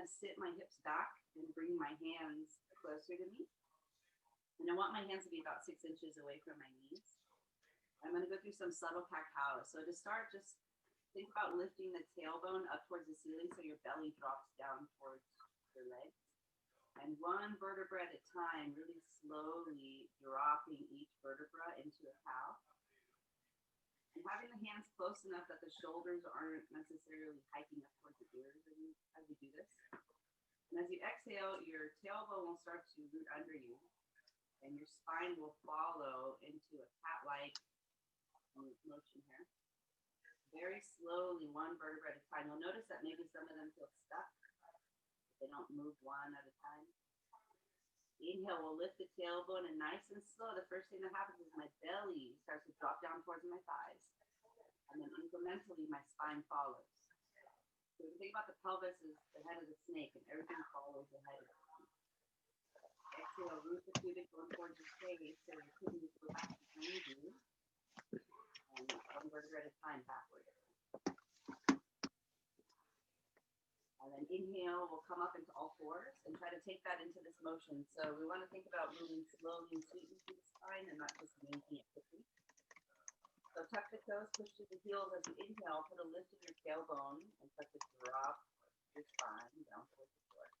to sit my hips back and bring my hands closer to me. And I want my hands to be about 6 inches away from my knees. I'm going to go through some subtle cat-cows. So to start, just think about lifting the tailbone up towards the ceiling so your belly drops down towards your legs. And one vertebra at a time, really slowly dropping each vertebra into a cow. And having the hands close enough that the shoulders aren't necessarily hiking up towards the ears as you do this. And as you exhale, your tailbone will start to root under you, and your spine will follow into a cat-like motion here. Very slowly, one vertebra at a time. You'll notice that maybe some of them feel stuck. They don't move one at a time. Inhale, we'll lift the tailbone, and nice and slow, the first thing that happens is my belly starts to drop down towards my thighs. And then incrementally, my spine follows. So if you think about the pelvis as the head of the snake, and everything follows the head of the snake. Exhale, root the pubic bone towards your face, so your kidneys go back behind you. And one vertebra at a time backward. And then inhale, we'll come up into all fours and try to take that into this motion. So we want to think about moving slowly and sweetly through the spine and not just making it quickly. So tuck the toes, push to the heels as you inhale, put a lift of your tailbone and start to drop your spine down towards the floor.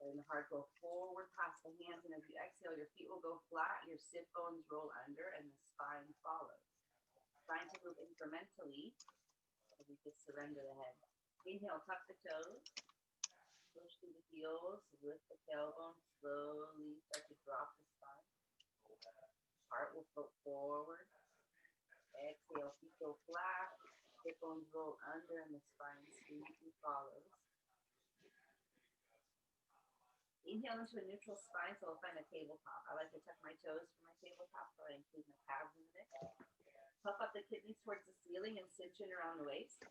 And the heart go forward past the hands, and as you exhale, your feet will go flat, your sit bones roll under, and the spine follows. Trying to move incrementally as you just surrender the head. Inhale, tuck the toes, push through the heels, lift the tailbone, slowly start to drop the spine. Heart will float forward. Exhale, feet go flat, hip bones roll under, and the spine smoothly follows. Inhale into a neutral spine, so I'll find a tabletop. I like to tuck my toes for my tabletop, so I include my calves in the mix. Puff up the kidneys towards the ceiling and cinch in around the waist.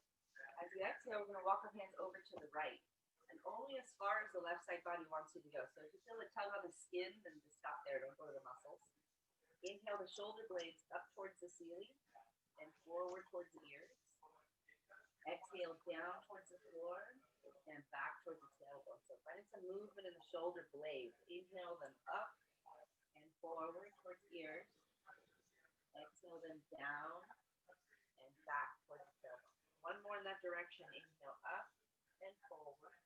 As you exhale, we're going to walk our hands over to the right, and only as far as the left side body wants you to go. So if you feel the tug on the skin, then just stop there, don't go to the muscles. Inhale the shoulder blades up towards the ceiling and forward towards the ears. Exhale down towards the floor and back towards the tailbone. So finding some movement in the shoulder blades. Inhale them up and forward towards the ears. Exhale them down and back towards the tailbone. One more in that direction. Inhale up and forward.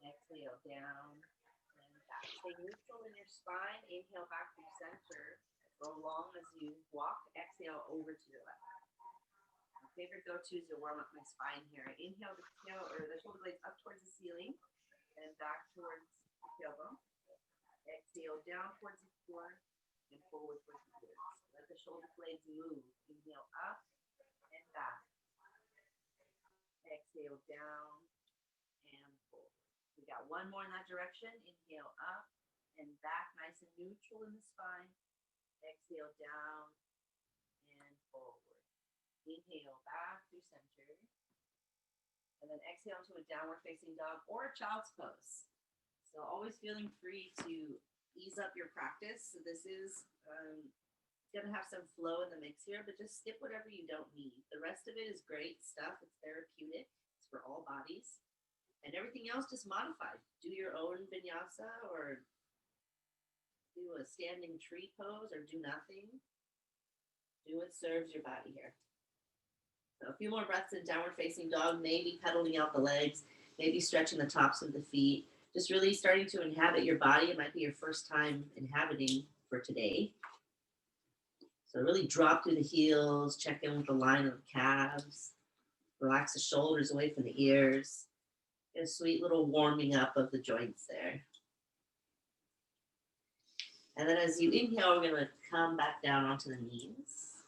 Exhale down and back. Stay neutral in your spine. Inhale back through center. Go long as you walk. Exhale over to your left. My favorite go-to is to warm up my spine here. Inhale the tail or the shoulder blades up towards the ceiling and back towards the tailbone. Exhale down towards the floor and forward towards the ears. Let the shoulder blades move. Inhale up and back. Exhale down and forward. We got one more in that direction. Inhale up and back, nice and neutral in the spine. Exhale down and forward. Inhale back through center. And then exhale to a downward facing dog or a child's pose. So always feeling free to ease up your practice. So this is going to have some flow in the mix here, but just skip whatever you don't need. The rest of it is great stuff. It's therapeutic. It's for all bodies. And everything else just modified. Do your own vinyasa or do a standing tree pose or do nothing. Do what serves your body here. So a few more breaths in downward facing dog, maybe pedaling out the legs, maybe stretching the tops of the feet. Just really starting to inhabit your body. It might be your first time inhabiting for today. So really drop through the heels, check in with the line of the calves, relax the shoulders away from the ears. Get a sweet little warming up of the joints there. And then as you inhale, we're going to come back down onto the knees.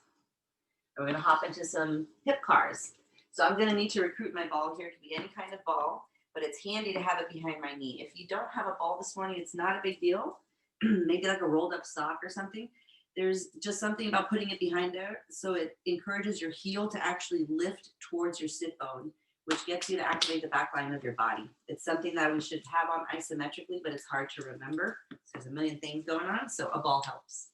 And we're going to hop into some hip cars. So I'm going to need to recruit my ball here. It could be any kind of ball, but it's handy to have it behind my knee. If you don't have a ball this morning, it's not a big deal. Maybe like a rolled up sock or something. There's just something about putting it behind there. So it encourages your heel to actually lift towards your sit bone, which gets you to activate the back line of your body. It's something that we should have on isometrically, but it's hard to remember. So there's a million things going on, so a ball helps.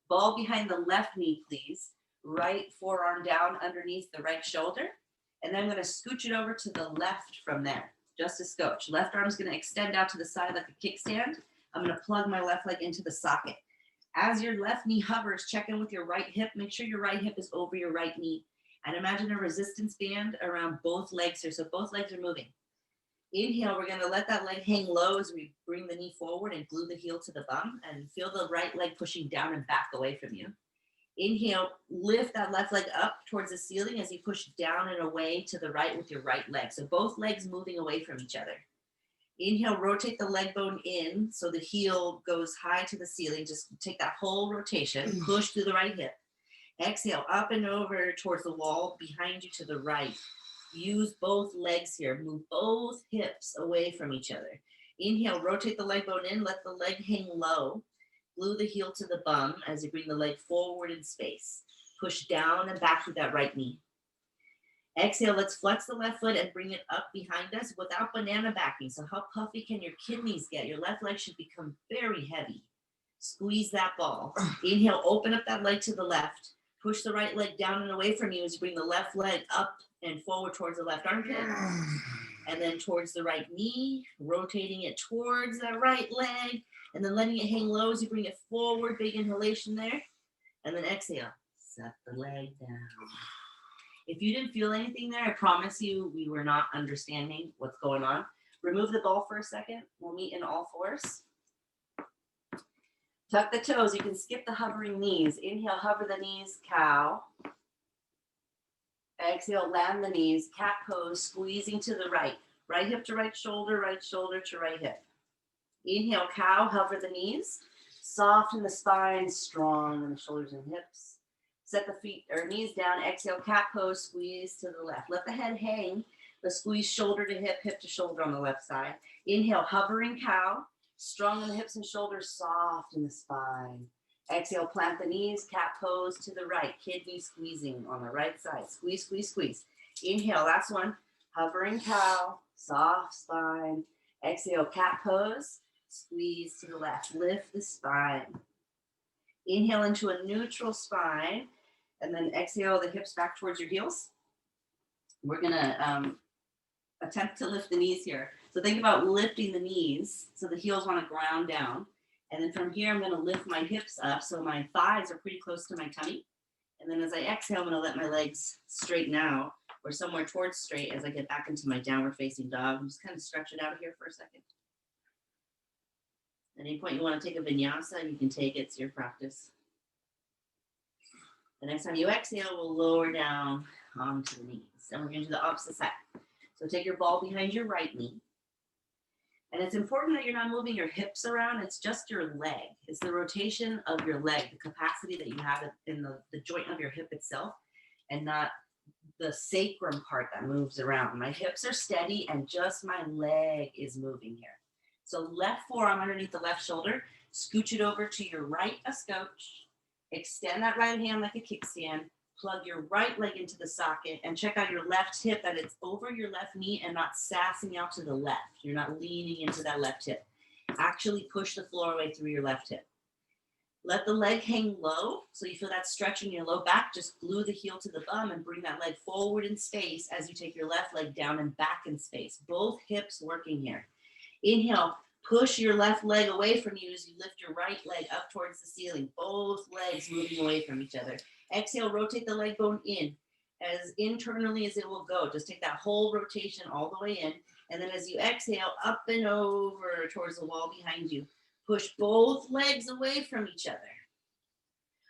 Ball behind the left knee, please. Right forearm down underneath the right shoulder. And then I'm going to scooch it over to the left from there, just a scotch. Left arm's going to extend out to the side like a kickstand. I'm going to plug my left leg into the socket. As your left knee hovers, check in with your right hip. Make sure your right hip is over your right knee. And imagine a resistance band around both legs here. So both legs are moving. Inhale, we're going to let that leg hang low as we bring the knee forward and glue the heel to the bum. And feel the right leg pushing down and back away from you. Inhale, lift that left leg up towards the ceiling as you push down and away to the right with your right leg. So both legs moving away from each other. Inhale, rotate the leg bone in so the heel goes high to the ceiling. Just take that whole rotation, push through the right hip. Exhale, up and over towards the wall behind you to the right. Use both legs here. Move both hips away from each other. Inhale, rotate the leg bone in. Let the leg hang low. Glue the heel to the bum as you bring the leg forward in space. Push down and back through that right knee. Exhale, let's flex the left foot and bring it up behind us without banana backing. So how puffy can your kidneys get? Your left leg should become very heavy. Squeeze that ball. Inhale, open up that leg to the left. Push the right leg down and away from you as you bring the left leg up and forward towards the left armpit. And then towards the right knee, rotating it towards that right leg. And then letting it hang low as you bring it forward. Big inhalation there. And then exhale. Set the leg down. If you didn't feel anything there, I promise you we were not understanding what's going on. Remove the ball for a second. We'll meet in all fours. Tuck the toes. You can skip the hovering knees. Inhale, hover the knees, cow. Exhale, land the knees, cat pose, squeezing to the right. Right hip to right shoulder to right hip. Inhale, cow, hover the knees. Soften the spine, strong in the shoulders and hips. Set the feet or knees down. Exhale, cat pose, squeeze to the left. Let the head hang, but squeeze shoulder to hip, hip to shoulder on the left side. Inhale, hovering cow. Strong in the hips and shoulders, soft in the spine. Exhale, plant the knees, cat pose to the right. Kidney squeezing on the right side. Squeeze, squeeze, squeeze. Inhale, last one. Hovering cow, soft spine. Exhale, cat pose. Squeeze to the left. Lift the spine. Inhale into a neutral spine. And then exhale the hips back towards your heels. We're going to attempt to lift the knees here. So think about lifting the knees so the heels want to ground down. And then from here, I'm going to lift my hips up so my thighs are pretty close to my tummy. And then as I exhale, I'm going to let my legs straighten out or somewhere towards straight as I get back into my downward facing dog. I'm just kind of stretch it out here for a second. At any point you want to take a vinyasa, you can take it. It's your practice. The next time you exhale, we'll lower down onto the knees. And we're going to do the opposite side. So take your ball behind your right knee. And it's important that you're not moving your hips around. It's just your leg. It's the rotation of your leg, the capacity that you have in the joint of your hip itself, and not the sacrum part that moves around. My hips are steady and just my leg is moving here. So left forearm underneath the left shoulder, scooch it over to your right, a scotch. Extend that right hand like a kickstand. Plug your right leg into the socket and check out your left hip, that it's over your left knee and not sassing out to the left. You're not leaning into that left hip. Actually push the floor away through your left hip. Let the leg hang low so you feel that stretch in your low back. Just glue the heel to the bum and bring that leg forward in space as you take your left leg down and back in space. Both hips working here. Inhale, push your left leg away from you as you lift your right leg up towards the ceiling. Both legs moving away from each other. Exhale, rotate the leg bone in as internally as it will go. Just take that whole rotation all the way in. And then as you exhale, up and over towards the wall behind you. Push both legs away from each other.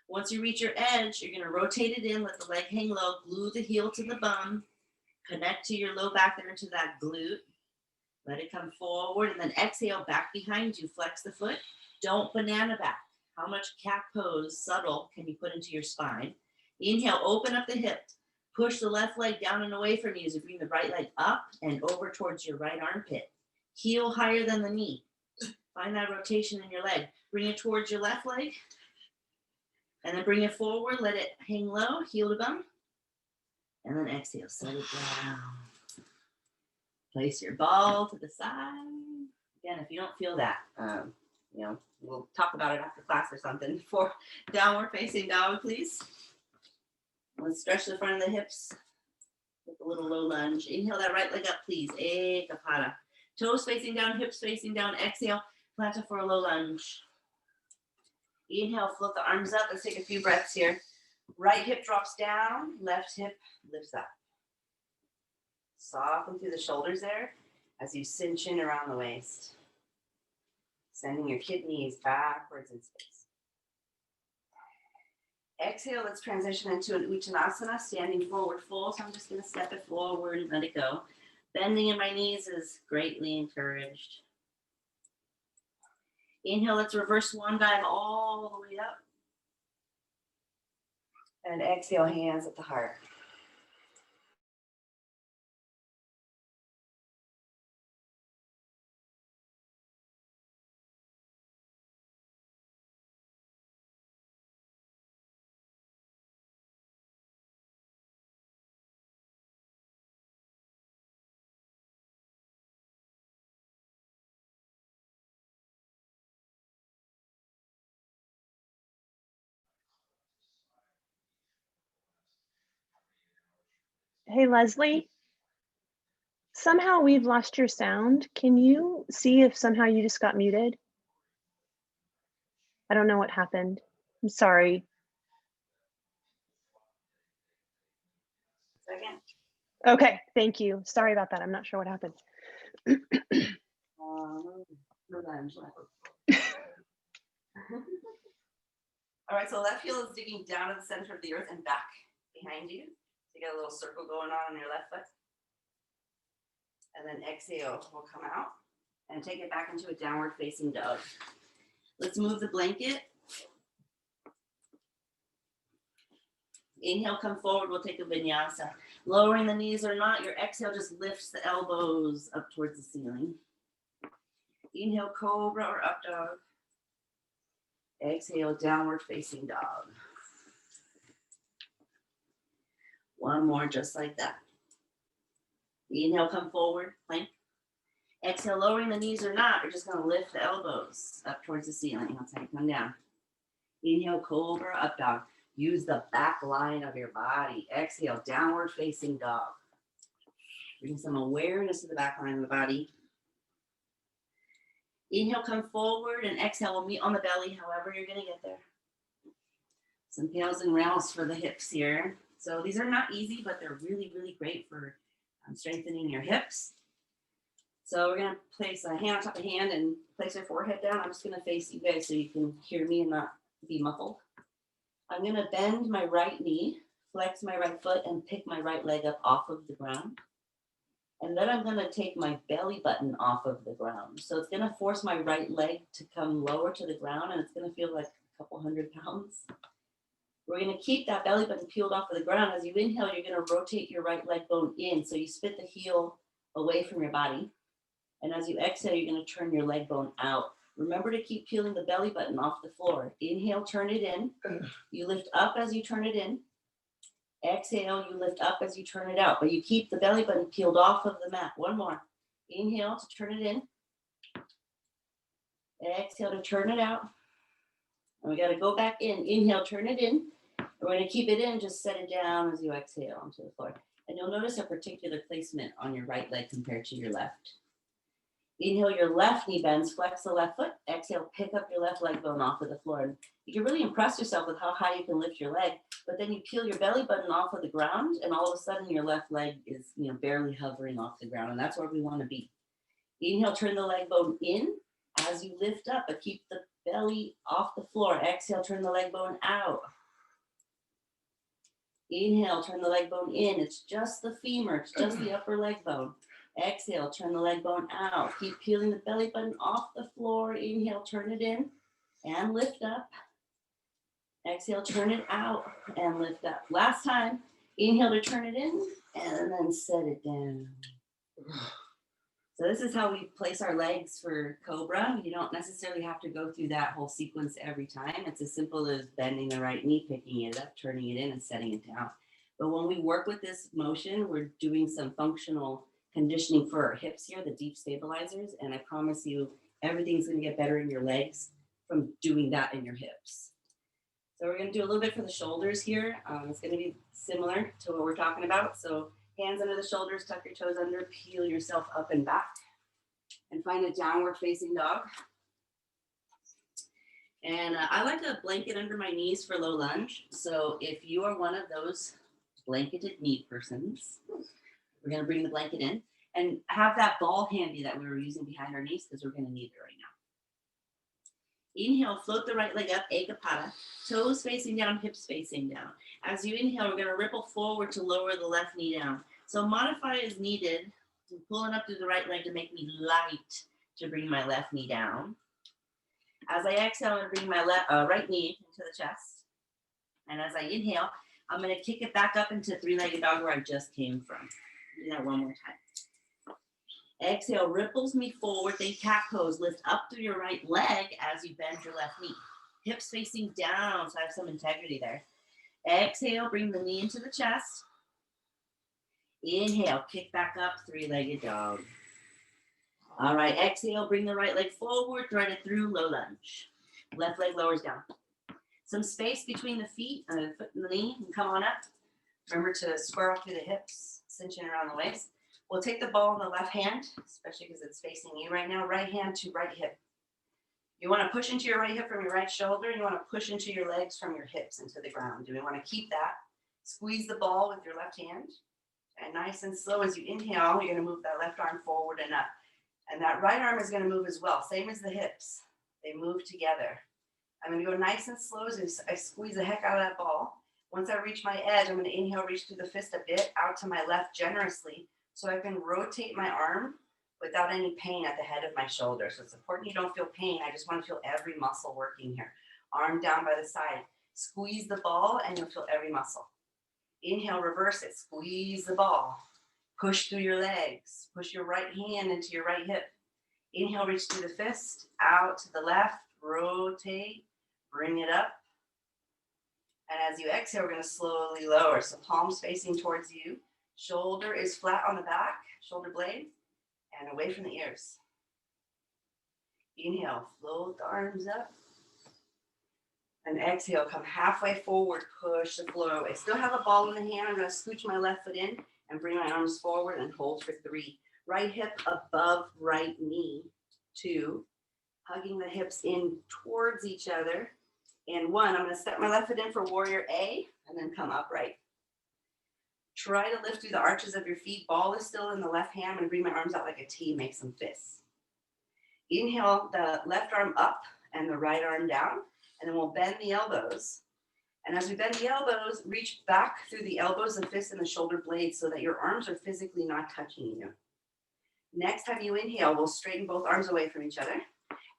Once you reach your edge, you're going to rotate it in, let the leg hang low, glue the heel to the bum, connect to your low back there into that glute. Let it come forward and then exhale back behind you. Flex the foot. Don't banana back. How much cat pose, subtle, can you put into your spine? Inhale, open up the hip. Push the left leg down and away from you as you bring the right leg up and over towards your right armpit. Heel higher than the knee. Find that rotation in your leg. Bring it towards your left leg. And then bring it forward. Let it hang low. Heel to bum. And then exhale. Set it down. Place your ball to the side. Again, if you don't feel that, we'll talk about it after class or something. For downward facing dog, please. Let's stretch the front of the hips. With a little low lunge. Inhale that right leg up, please. Ekapada. Toes facing down, hips facing down. Exhale, plancha for a low lunge. Inhale, float the arms up. Let's take a few breaths here. Right hip drops down, left hip lifts up. Soften through the shoulders there as you cinch in around the waist. Sending your kidneys backwards in space. Exhale, let's transition into an Uchalasana, standing forward fold. So I'm just going to step it forward and let it go. Bending in my knees is greatly encouraged. Inhale, let's reverse swan dive all the way up. And exhale, hands at the heart. Hey, Leslie, somehow we've lost your sound. Can you see if somehow you just got muted? I don't know what happened. I'm sorry. Second. Okay, thank you. Sorry about that. I'm not sure what happened. All right, so left heel is digging down to the center of the earth and back behind you. So you got a little circle going on your left foot. And then exhale, we'll come out and take it back into a downward facing dog. Let's move the blanket. Inhale, come forward, we'll take a vinyasa. Lowering the knees or not, your exhale just lifts the elbows up towards the ceiling. Inhale, cobra or up dog. Exhale, downward facing dog. One more, just like that. Inhale, come forward, plank. Exhale, lowering the knees or not, you're just gonna lift the elbows up towards the ceiling. That's how you come down. Inhale, cobra, up dog. Use the back line of your body. Exhale, downward facing dog. Bring some awareness to the back line of the body. Inhale, come forward, and exhale, we'll meet on the belly, however you're gonna get there. Some tails and rails for the hips here. So these are not easy, but they're really, really great for strengthening your hips. So we're gonna place a hand on top of hand and place our forehead down. I'm just gonna face you guys so you can hear me and not be muffled. I'm gonna bend my right knee, flex my right foot, and pick my right leg up off of the ground. And then I'm gonna take my belly button off of the ground. So it's gonna force my right leg to come lower to the ground, and it's gonna feel like a couple 100 pounds. We're gonna keep that belly button peeled off of the ground. As you inhale, you're gonna rotate your right leg bone in. So you spit the heel away from your body. And as you exhale, you're gonna turn your leg bone out. Remember to keep peeling the belly button off the floor. Inhale, turn it in. You lift up as you turn it in. Exhale, you lift up as you turn it out, but you keep the belly button peeled off of the mat. One more. Inhale to turn it in. Exhale to turn it out. And we got to go back in. Inhale, turn it in. We're going to keep it in, just set it down as you exhale onto the floor. And you'll notice a particular placement on your right leg compared to your left. Inhale, your left knee bends, flex the left foot. Exhale, pick up your left leg bone off of the floor. And you can really impress yourself with how high you can lift your leg, but then you peel your belly button off of the ground, and all of a sudden your left leg is barely hovering off the ground, and that's where we want to be. Inhale, turn the leg bone in as you lift up, but keep the belly off the floor. Exhale, turn the leg bone out. Inhale, turn the leg bone in. It's just the femur, it's just the upper leg bone. Exhale, turn the leg bone out. Keep peeling the belly button off the floor. Inhale, turn it in and lift up. Exhale, turn it out and lift up. Last time, inhale to turn it in and then set it down. So this is how we place our legs for Cobra. You don't necessarily have to go through that whole sequence every time. It's as simple as bending the right knee, picking it up, turning it in, and setting it down. But when we work with this motion, we're doing some functional conditioning for our hips here, the deep stabilizers. And I promise you, everything's going to get better in your legs from doing that in your hips. So we're going to do a little bit for the shoulders here. It's going to be similar to what we're talking about. So Hands under the shoulders, tuck your toes under, peel yourself up and back, and find a downward facing dog. And I like a blanket under my knees for low lunge. So if you are one of those blanketed knee persons, we're going to bring the blanket in and have that ball handy that we were using behind our knees because we're going to need it right now. Inhale, float the right leg up, Ekapada, toes facing down, hips facing down. As you inhale, we're going to ripple forward to lower the left knee down. So modify as needed. I'm pulling up through the right leg to make me light to bring my left knee down. As I exhale, I'm going to bring my right knee into the chest. And as I inhale, I'm going to kick it back up into three-legged dog where I just came from. Do that one more time. Exhale, ripples me forward. Then cat pose. Lift up through your right leg as you bend your left knee. Hips facing down, so I have some integrity there. Exhale, bring the knee into the chest. Inhale, kick back up, three-legged dog. All right, exhale, bring the right leg forward, thread it through, low lunge. Left leg lowers down. Some space between the feet, the foot and the knee, and come on up. Remember to square up through the hips, cinching around the waist. We'll take the ball in the left hand, especially because it's facing you right now. Right hand to right hip. You want to push into your right hip from your right shoulder. You want to push into your legs from your hips into the ground. Do we want to keep that? Squeeze the ball with your left hand. And nice and slow as you inhale, you're going to move that left arm forward and up. And that right arm is going to move as well. Same as the hips. They move together. I'm going to go nice and slow as I squeeze the heck out of that ball. Once I reach my edge, I'm going to inhale, reach through the fist a bit out to my left generously so I can rotate my arm without any pain at the head of my shoulder. So it's important you don't feel pain. I just want to feel every muscle working here. Arm down by the side. Squeeze the ball and you'll feel every muscle. Inhale, reverse it. Squeeze the ball. Push through your legs. Push your right hand into your right hip. Inhale, reach through the fist. Out to the left. Rotate. Bring it up. And as you exhale, we're going to slowly lower. So palms facing towards you. Shoulder is flat on the back. Shoulder blade. And away from the ears. Inhale, float the arms up. And exhale, come halfway forward, push the floor away. Still have a ball in the hand. I'm going to scooch my left foot in and bring my arms forward and hold for 3. Right hip above right knee. 2. Hugging the hips in towards each other. And 1, I'm going to step my left foot in for warrior A and then come upright. Try to lift through the arches of your feet. Ball is still in the left hand. I'm going to bring my arms out like a T, make some fists. Inhale the left arm up and the right arm down. And then we'll bend the elbows. And as we bend the elbows, reach back through the elbows, the fists, and the shoulder blades so that your arms are physically not touching you. Next time you inhale, we'll straighten both arms away from each other.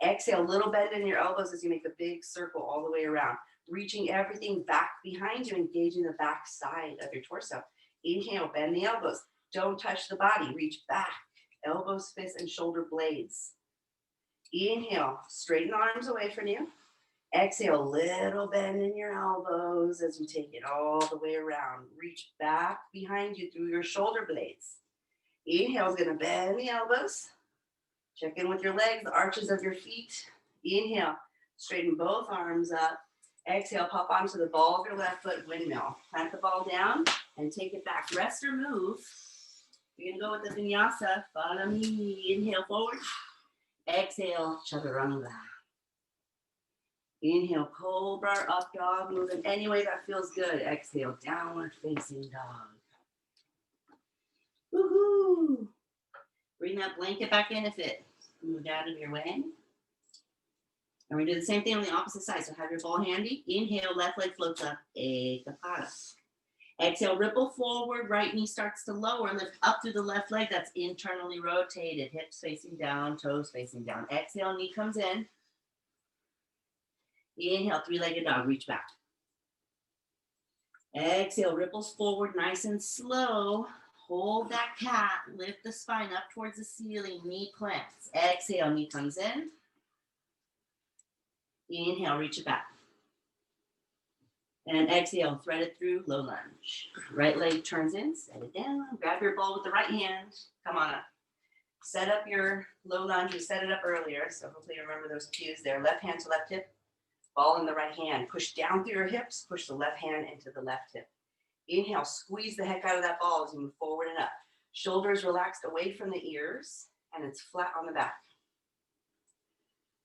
Exhale, little bend in your elbows as you make a big circle all the way around. Reaching everything back behind you, engaging the back side of your torso. Inhale, bend the elbows. Don't touch the body. Reach back. Elbows, fists, and shoulder blades. Inhale, straighten the arms away from you. Exhale, little bend in your elbows as we take it all the way around. Reach back behind you through your shoulder blades. Inhale is going to bend the elbows. Check in with your legs, the arches of your feet. Inhale, straighten both arms up. Exhale, pop onto the ball of your left foot, windmill. Plant the ball down and take it back. Rest or move. You're going to go with the Vinyasa. Follow me. Inhale forward. Exhale, Chaturanga. Inhale, Cobra, up dog, move in any way that feels good. Exhale, downward facing dog. Woohoo! Bring that blanket back in if it moved out of your way. And we do the same thing on the opposite side. So have your ball handy. Inhale, left leg floats up, Ekapada. Exhale, ripple forward, right knee starts to lower. Lift up through the left leg that's internally rotated. Hips facing down, toes facing down. Exhale, knee comes in. Inhale, three-legged dog, reach back. Exhale, ripples forward, nice and slow. Hold that cat, lift the spine up towards the ceiling, knee plants. Exhale, knee comes in. Inhale, reach it back. And exhale, thread it through, low lunge. Right leg turns in, set it down. Grab your ball with the right hand. Come on up. Set up your low lunge. We set it up earlier, so hopefully you remember those cues there. Left hand to left hip. Ball in the right hand. Push down through your hips. Push the left hand into the left hip. Inhale, squeeze the heck out of that ball as you move forward and up. Shoulders relaxed away from the ears, and it's flat on the back.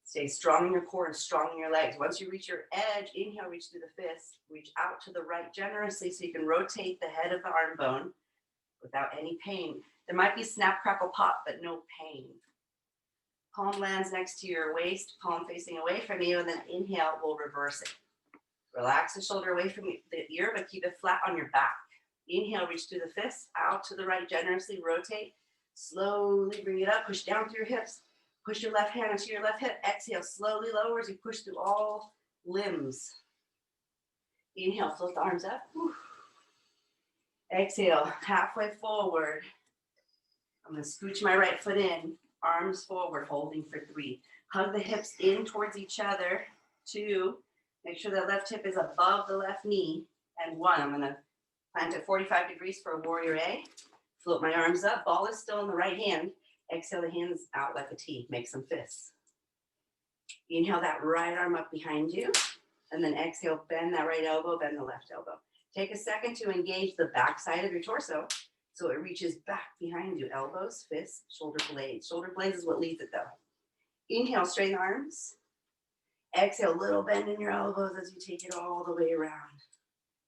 Stay strong in your core and strong in your legs. Once you reach your edge, inhale, reach through the fist. Reach out to the right generously so you can rotate the head of the arm bone without any pain. There might be snap, crackle, pop, but no pain. Palm lands next to your waist, palm facing away from you, and then inhale, we'll reverse it. Relax the shoulder away from the ear, but keep it flat on your back. Inhale, reach through the fist, out to the right generously, rotate. Slowly bring it up, push down through your hips. Push your left hand into your left hip. Exhale, slowly lower as you push through all limbs. Inhale, float the arms up. Whew. Exhale, halfway forward. I'm going to scooch my right foot in, arms forward, holding for 3. Hug the hips in towards each other. 2, make sure the left hip is above the left knee. And 1, I'm going to plant at 45 degrees for a warrior A. Float my arms up, ball is still in the right hand. Exhale the hands out like a T, make some fists. Inhale that right arm up behind you. And then exhale, bend that right elbow, bend the left elbow. Take a second to engage the back side of your torso so it reaches back behind you. Elbows, fists, shoulder blades. Shoulder blades is what leads it though. Inhale, straighten the arms. Exhale, little bend in your elbows as you take it all the way around.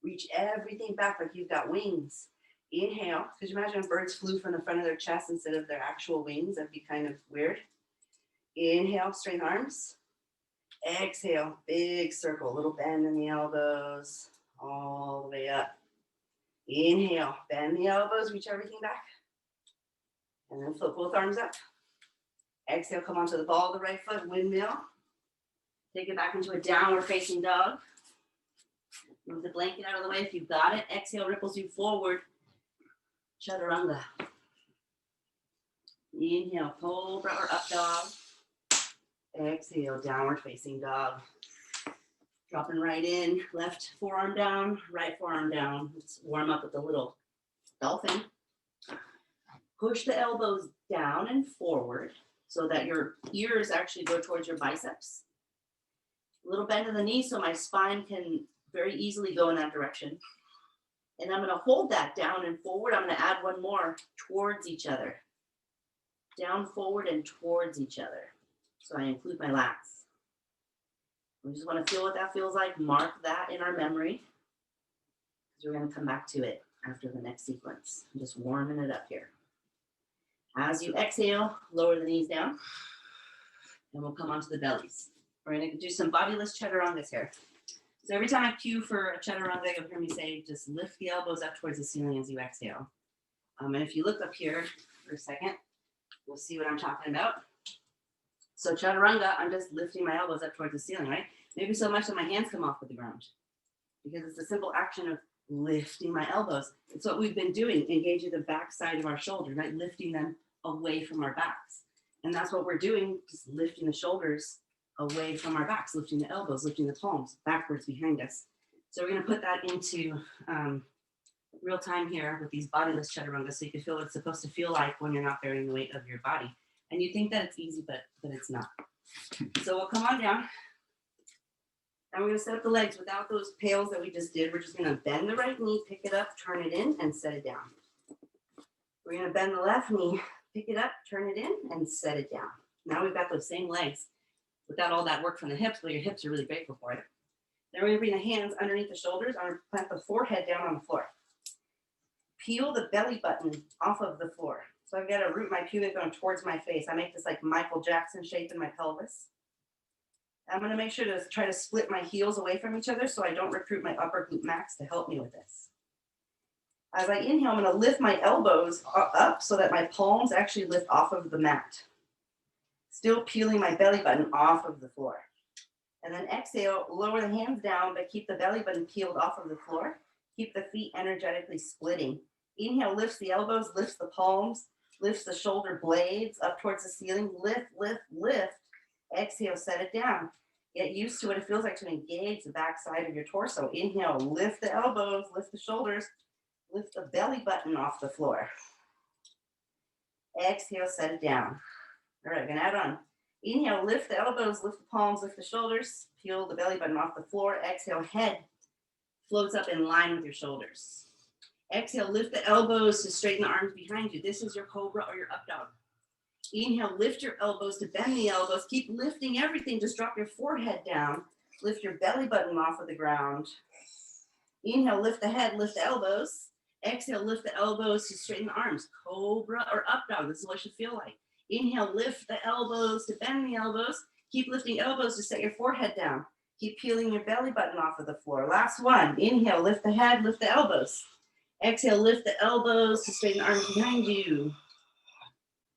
Reach everything back like you've got wings. Inhale. Could you imagine if birds flew from the front of their chest instead of their actual wings? That'd be kind of weird. Inhale, straighten arms. Exhale, big circle, little bend in the elbows, all the way up. Inhale, bend the elbows, reach everything back. And then flip both arms up. Exhale, come onto the ball of the right foot, windmill. Take it back into a downward facing dog. Move the blanket out of the way if you've got it. Exhale, ripples you forward. Chaturanga. Inhale, Cobra or up dog. Exhale, downward facing dog. Dropping right in, left forearm down, right forearm down. Let's warm up with a little dolphin. Push the elbows down and forward so that your ears actually go towards your biceps. A little bend in the knee so my spine can very easily go in that direction. And I'm going to hold that down and forward. I'm going to add one more towards each other. Down, forward, and towards each other. So I include my lats. We just want to feel what that feels like. Mark that in our memory. Because we're going to come back to it after the next sequence. I'm just warming it up here. As you exhale, lower the knees down. And we'll come onto the bellies. We're going to do some bodiless chaturangas here. So every time I cue for a chaturanga, you'll hear me say, just lift the elbows up towards the ceiling as you exhale. And if you look up here for a second, we'll see what I'm talking about. So chaturanga, I'm just lifting my elbows up towards the ceiling, right? Maybe so much that my hands come off of the ground. Because it's a simple action of lifting my elbows. It's what we've been doing, engaging the back side of our shoulder, right? Lifting them away from our backs. And that's what we're doing, just lifting the shoulders away from our backs, lifting the elbows, lifting the palms backwards behind us. So we're going to put that into real time here with these bodiless chaturangas so you can feel what it's supposed to feel like when you're not bearing the weight of your body. And you think that it's easy, but it's not. So we'll come on down. And we're going to set up the legs without those pails that we just did. We're just going to bend the right knee, pick it up, turn it in, and set it down. We're going to bend the left knee, pick it up, turn it in, and set it down. Now we've got those same legs without all that work from the hips, but your hips are really grateful for it. Then we're going to bring the hands underneath the shoulders. I'm going to plant the forehead down on the floor. Peel the belly button off of the floor. So I've got to root my pubic bone towards my face. I make this like Michael Jackson shape in my pelvis. I'm going to make sure to try to split my heels away from each other so I don't recruit my upper glute max to help me with this. As I inhale, I'm going to lift my elbows up so that my palms actually lift off of the mat. Still peeling my belly button off of the floor. And then exhale, lower the hands down, but keep the belly button peeled off of the floor. Keep the feet energetically splitting. Inhale, lifts the elbows, lifts the palms, lifts the shoulder blades up towards the ceiling. Lift, lift, lift. Exhale, set it down. Get used to what it feels like to engage the back side of your torso. Inhale, lift the elbows, lift the shoulders, lift the belly button off the floor. Exhale, set it down. All right, we're going to add on. Inhale, lift the elbows, lift the palms, lift the shoulders, peel the belly button off the floor. Exhale, head floats up in line with your shoulders. Exhale, lift the elbows to straighten the arms behind you. This is your Cobra or your up dog. Inhale, lift your elbows to bend the elbows. Keep lifting everything. Just drop your forehead down. Lift your belly button off of the ground. Inhale, lift the head, lift the elbows. Exhale, lift the elbows to straighten the arms. Cobra or up dog. This is what it should feel like. Inhale, lift the elbows to bend the elbows. Keep lifting elbows to set your forehead down. Keep peeling your belly button off of the floor. Last one. Inhale, lift the head, lift the elbows. Exhale, lift the elbows to straighten the arms behind you.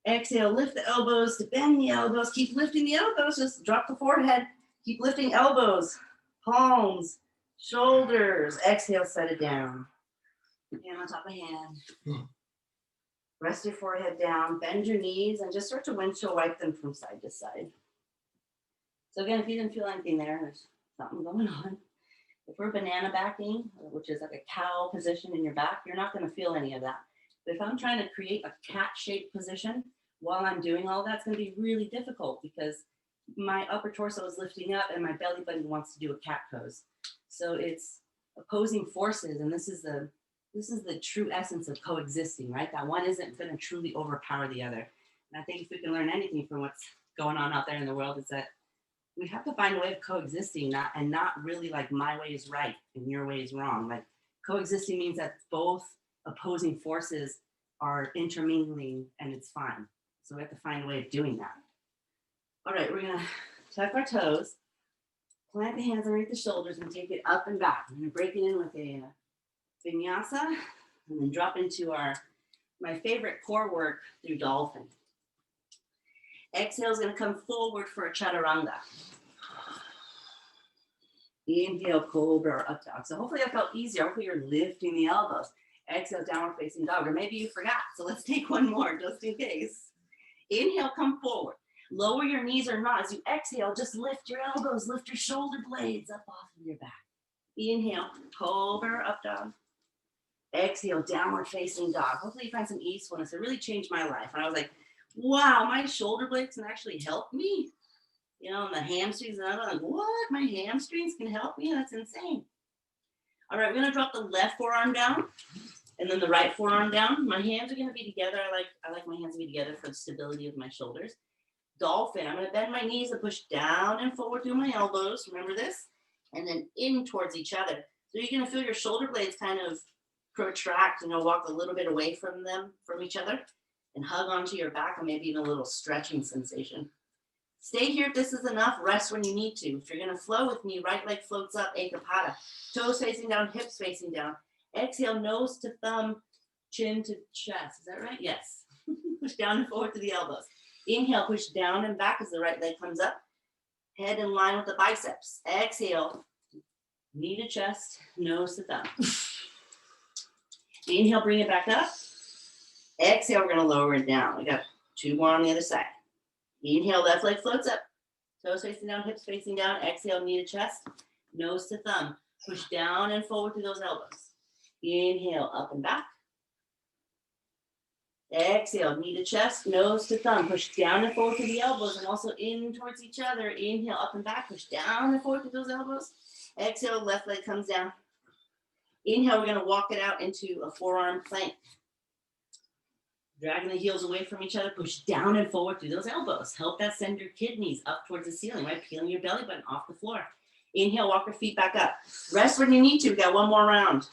Exhale, lift the elbows to bend the elbows. Keep lifting the elbows. Just drop the forehead. Keep lifting elbows, palms, shoulders. Exhale, set it down. Hand on top of hand. Rest your forehead down. Bend your knees and just start to windshield wipe them from side to side. So again, if you didn't feel anything there, there's something going on. If we're banana backing, which is like a cow position in your back, you're not going to feel any of that. But if I'm trying to create a cat-shaped position while I'm doing all that, it's going to be really difficult because my upper torso is lifting up and my belly button wants to do a cat pose. So it's opposing forces, and this is the true essence of coexisting, right? That one isn't going to truly overpower the other. And I think if we can learn anything from what's going on out there in the world, is that we have to find a way of coexisting, not really like my way is right and your way is wrong. Like coexisting means that both opposing forces are intermingling and it's fine. So we have to find a way of doing that. All right, we're gonna tuck our toes, plant the hands underneath the shoulders and take it up and back. I'm gonna break it in with a Vinyasa and then drop into my favorite core work through Dolphin. Exhale is gonna come forward for a Chaturanga. Inhale, Cobra or up dog. So hopefully that felt easier. Hopefully you're lifting the elbows. Exhale, downward facing dog, or maybe you forgot. So let's take one more just in case. Inhale, come forward. Lower your knees or not. As you exhale, just lift your elbows, lift your shoulder blades up off of your back. Inhale, Cobra, up dog. Exhale, downward facing dog. Hopefully you find some easefulness. It really changed my life. And I was like, wow, my shoulder blades can actually help me. You know, and the hamstrings, and I'm like, what? My hamstrings can help me? That's insane. All right, we're gonna drop the left forearm down and then the right forearm down. My hands are gonna be together. I like my hands to be together for the stability of my shoulders. Dolphin, I'm gonna bend my knees and push down and forward through my elbows. Remember this? And then in towards each other. So you're gonna feel your shoulder blades kind of protract, walk a little bit away from each other and hug onto your back, and maybe even a little stretching sensation. Stay here if this is enough. Rest when you need to. If you're going to flow with me, right leg floats up, Ekapada. Toes facing down, hips facing down. Exhale, nose to thumb, chin to chest. Is that right? Yes. Push down and forward to the elbows. Inhale, push down and back as the right leg comes up. Head in line with the biceps. Exhale, knee to chest, nose to thumb. Inhale, bring it back up. Exhale, we're going to lower it down. We got two more on the other side. Inhale, left leg floats up. Toes facing down, hips facing down. Exhale, knee to chest, nose to thumb. Push down and forward through those elbows. Inhale, up and back. Exhale, knee to chest, nose to thumb. Push down and forward through the elbows and also in towards each other. Inhale, up and back. Push down and forward through those elbows. Exhale, left leg comes down. Inhale, we're going to walk it out into a forearm plank. Dragging the heels away from each other, push down and forward through those elbows. Help that send your kidneys up towards the ceiling, right? Peeling your belly button off the floor. Inhale, walk your feet back up. Rest when you need to. We got one more round.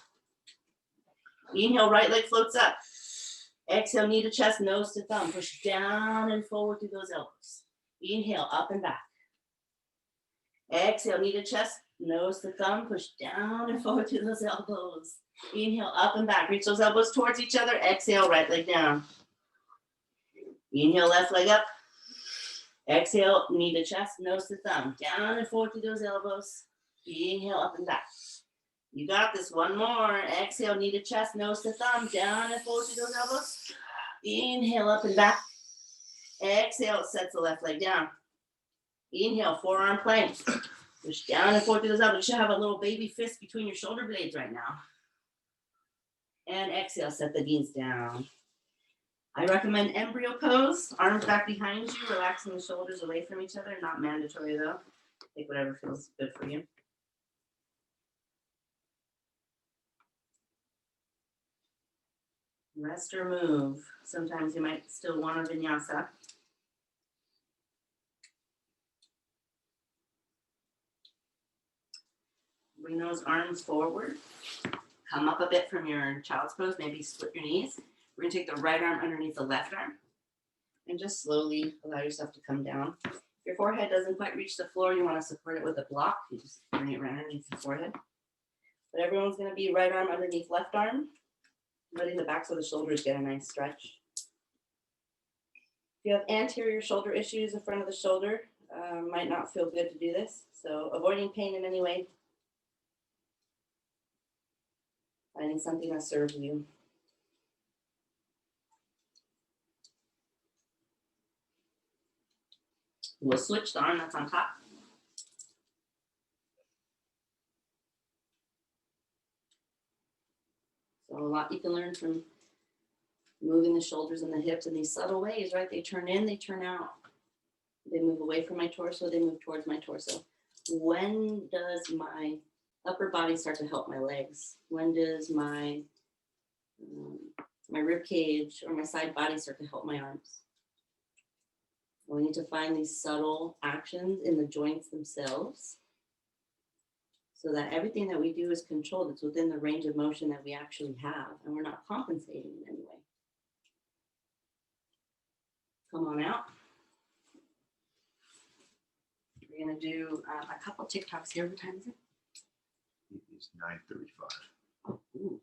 Inhale, right leg floats up. Exhale, knee to chest, nose to thumb. Push down and forward through those elbows. Inhale, up and back. Exhale, knee to chest, nose to thumb. Push down and forward through those elbows. Inhale, up and back. Reach those elbows towards each other. Exhale, right leg down. Inhale, left leg up. Exhale, knee to chest, nose to thumb. Down and forward through those elbows. Inhale, up and back. You got this. One more. Exhale, knee to chest, nose to thumb. Down and forward through those elbows. Inhale, up and back. Exhale, sets the left leg down. Inhale, forearm plank. Push down and forward through those elbows. You should have a little baby fist between your shoulder blades right now. And exhale, set the knees down. I recommend embryo pose, arms back behind you, relaxing the shoulders away from each other. Not mandatory though. Take whatever feels good for you. Rest or move. Sometimes you might still want a vinyasa. Bring those arms forward. Come up a bit from your child's pose. Maybe split your knees. We're going to take the right arm underneath the left arm. And just slowly allow yourself to come down. If your forehead doesn't quite reach the floor, you want to support it with a block. You just bring it right underneath the forehead. But everyone's going to be right arm underneath left arm, letting the backs of the shoulders get a nice stretch. If you have anterior shoulder issues, the front of the shoulder might not feel good to do this. So avoiding pain in any way. Finding something that serves you. We'll switch the arm that's on top. So a lot you can learn from moving the shoulders and the hips in these subtle ways, right? They turn in, they turn out. They move away from my torso, they move towards my torso. When does my upper body start to help my legs? When does my rib cage or my side body start to help my arms? We need to find these subtle actions in the joints themselves so that everything that we do is controlled. It's within the range of motion that we actually have, and we're not compensating in any way. Come on out. We're going to do a couple TikToks here. What time is it? It's 9:35. Oh, ooh.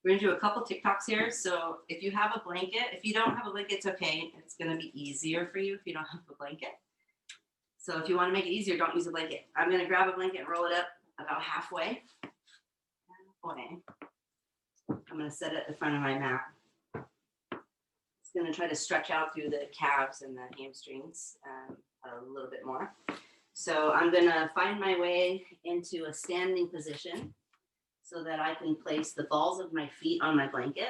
We're going to do a couple TikToks here. So if you have a blanket, if you don't have a blanket, it's okay. It's going to be easier for you if you don't have a blanket. So if you want to make it easier, don't use a blanket. I'm going to grab a blanket and roll it up about halfway. I'm going to set it at the front of my mat. It's going to try to stretch out through the calves and the hamstrings a little bit more. So I'm going to find my way into a standing position so that I can place the balls of my feet on my blanket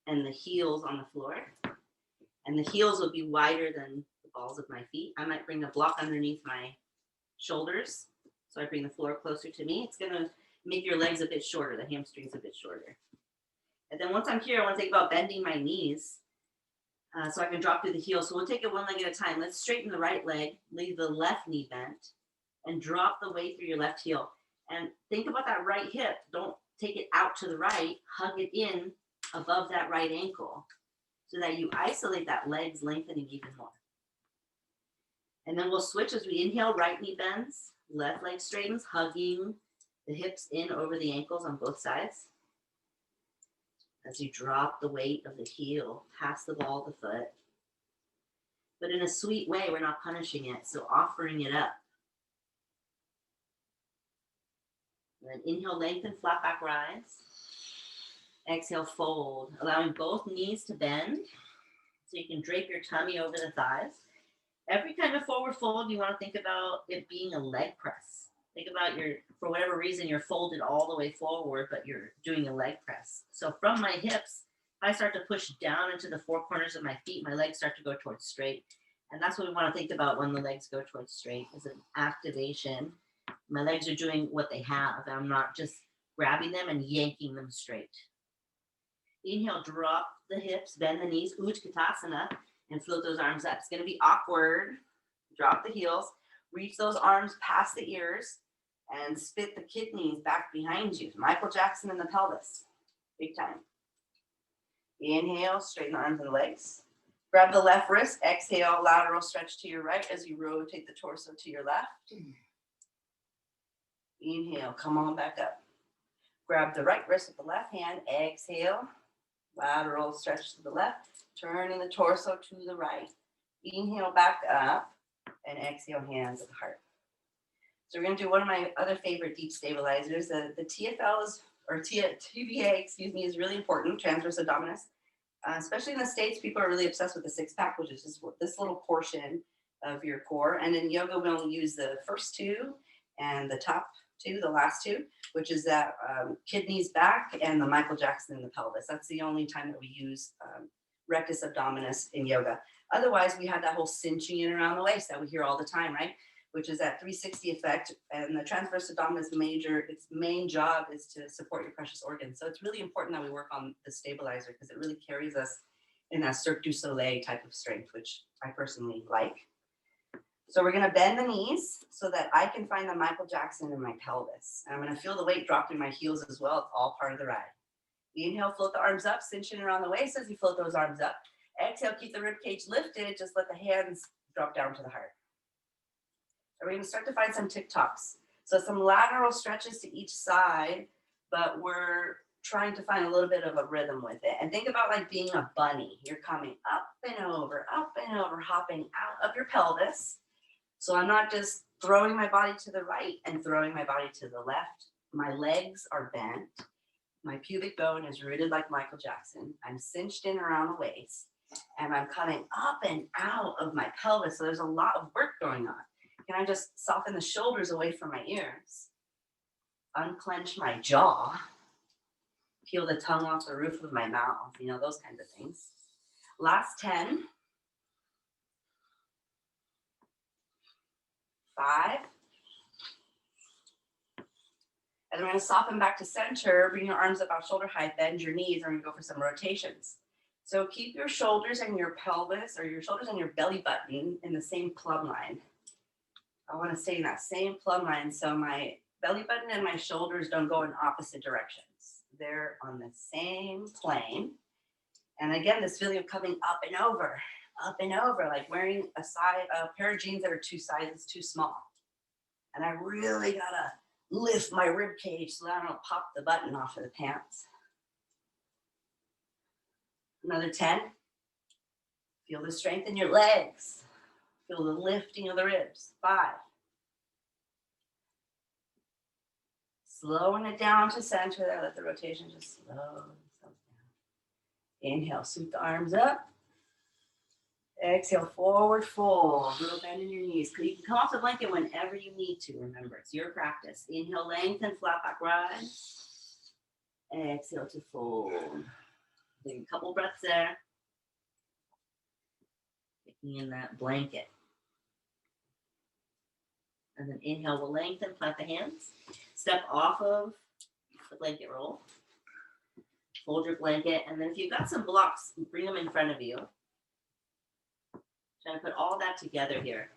and the heels on the floor. And the heels will be wider than the balls of my feet. I might bring a block underneath my shoulders. So I bring the floor closer to me. It's going to make your legs a bit shorter, the hamstrings a bit shorter. And then once I'm here, I want to think about bending my knees so I can drop through the heels. So we'll take it one leg at a time. Let's straighten the right leg, leave the left knee bent, and drop the weight through your left heel. And think about that right hip. Don't take it out to the right. Hug it in above that right ankle so that you isolate that leg's lengthening even more. And then we'll switch as we inhale, right knee bends, left leg straightens, hugging the hips in over the ankles on both sides. As you drop the weight of the heel past the ball of the foot. But in a sweet way, we're not punishing it, so offering it up. And then inhale, lengthen, flat back rise. Exhale, fold, allowing both knees to bend so you can drape your tummy over the thighs. Every kind of forward fold, you want to think about it being a leg press. Think about for whatever reason, you're folded all the way forward, but you're doing a leg press. So from my hips, I start to push down into the four corners of my feet. My legs start to go towards straight. And that's what we want to think about when the legs go towards straight, is an activation. My legs are doing what they have. I'm not just grabbing them and yanking them straight. Inhale, drop the hips, bend the knees, Uchalasana, and float those arms up. It's going to be awkward. Drop the heels, reach those arms past the ears, and spit the kidneys back behind you. Michael Jackson in the pelvis. Big time. Inhale, straighten the arms and legs. Grab the left wrist. Exhale, lateral stretch to your right as you rotate the torso to your left. Inhale, come on back up. Grab the right wrist with the left hand. Exhale, lateral stretch to the left. Turning the torso to the right. Inhale, back up. And exhale, hands at the heart. So we're going to do one of my other favorite deep stabilizers. The TFL TBA, is really important, transverse abdominis. Especially in the States, people are really obsessed with the six-pack, which is just this little portion of your core. And in yoga, we'll use the first two and the top two, the last two, which is that kidneys back and the Michael Jackson in the pelvis. That's the only time that we use rectus abdominis in yoga. Otherwise, we have that whole cinching in around the waist that we hear all the time, right? which is that 360 effect. And the transverse abdominis major, its main job is to support your precious organs. So it's really important that we work on the stabilizer because it really carries us in that Cirque du Soleil type of strength, which I personally like. So we're going to bend the knees so that I can find the Michael Jackson in my pelvis. And I'm going to feel the weight drop through my heels as well. It's all part of the ride. Inhale, float the arms up, cinch in around the waist as you float those arms up. Exhale, keep the rib cage lifted. Just let the hands drop down to the heart. And we're going to start to find some TikToks. So some lateral stretches to each side, but we're trying to find a little bit of a rhythm with it. And think about like being a bunny. You're coming up and over, hopping out of your pelvis. So I'm not just throwing my body to the right and throwing my body to the left. My legs are bent. My pubic bone is rooted like Michael Jackson. I'm cinched in around the waist. And I'm coming up and out of my pelvis. So there's a lot of work going on. Can I just soften the shoulders away from my ears? Unclench my jaw. Peel the tongue off the roof of my mouth. You know, those kinds of things. Last 10. 5. And we're going to soften back to center. Bring your arms about shoulder height. Bend your knees. And we're going to go for some rotations. So keep your shoulders and your pelvis, or your shoulders and your belly button in the same plumb line. I want to stay in that same plumb line so my belly button and my shoulders don't go in opposite directions. They're on the same plane. And again, this feeling of coming up and over, like wearing a pair of jeans that are 2 sizes too small. And I really gotta lift my rib cage so that I don't pop the button off of the pants. Another 10. Feel the strength in your legs. Feel the lifting of the ribs. 5. Slowing it down to center there. Let the rotation just slow itself down. Inhale, sweep the arms up. Exhale, forward fold. Little bend in your knees. You can come off the blanket whenever you need to. Remember, it's your practice. Inhale, lengthen, flat back rise. Exhale to fold. Take a couple breaths there. Taking in that blanket. And then inhale, we'll lengthen, plant the hands. Step off of the blanket roll. Fold your blanket. And then if you've got some blocks, bring them in front of you. Trying to put all that together here.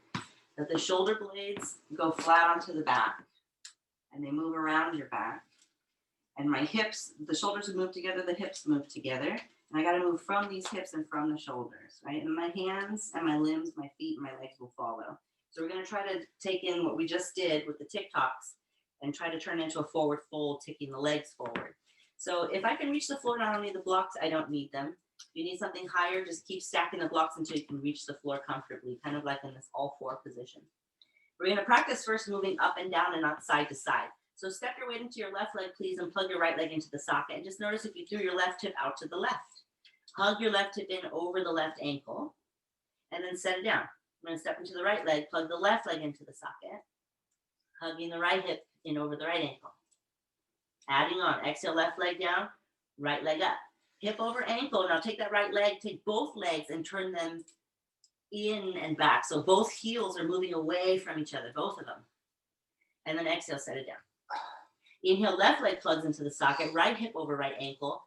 That the shoulder blades go flat onto the back. And they move around your back. And my hips, the shoulders move together, the hips move together. And I got to move from these hips and from the shoulders, right? And my hands and my limbs, my feet and my legs will follow. So we're going to try to take in what we just did with the TikToks and try to turn it into a forward fold, taking the legs forward. So if I can reach the floor, not only the blocks, I don't need them. If you need something higher, just keep stacking the blocks until you can reach the floor comfortably, kind of like in this all 4 position. We're going to practice first moving up and down and not side to side. So step your weight into your left leg, please, and plug your right leg into the socket. And just notice if you threw your left hip out to the left. Hug your left hip in over the left ankle, and then set it down. I'm going to step into the right leg, plug the left leg into the socket, hugging the right hip in over the right ankle. Adding on, exhale, left leg down, right leg up. Hip over ankle. Now take that right leg, take both legs and turn them in and back. So both heels are moving away from each other, both of them. And then exhale, set it down. Inhale, left leg plugs into the socket, right hip over right ankle.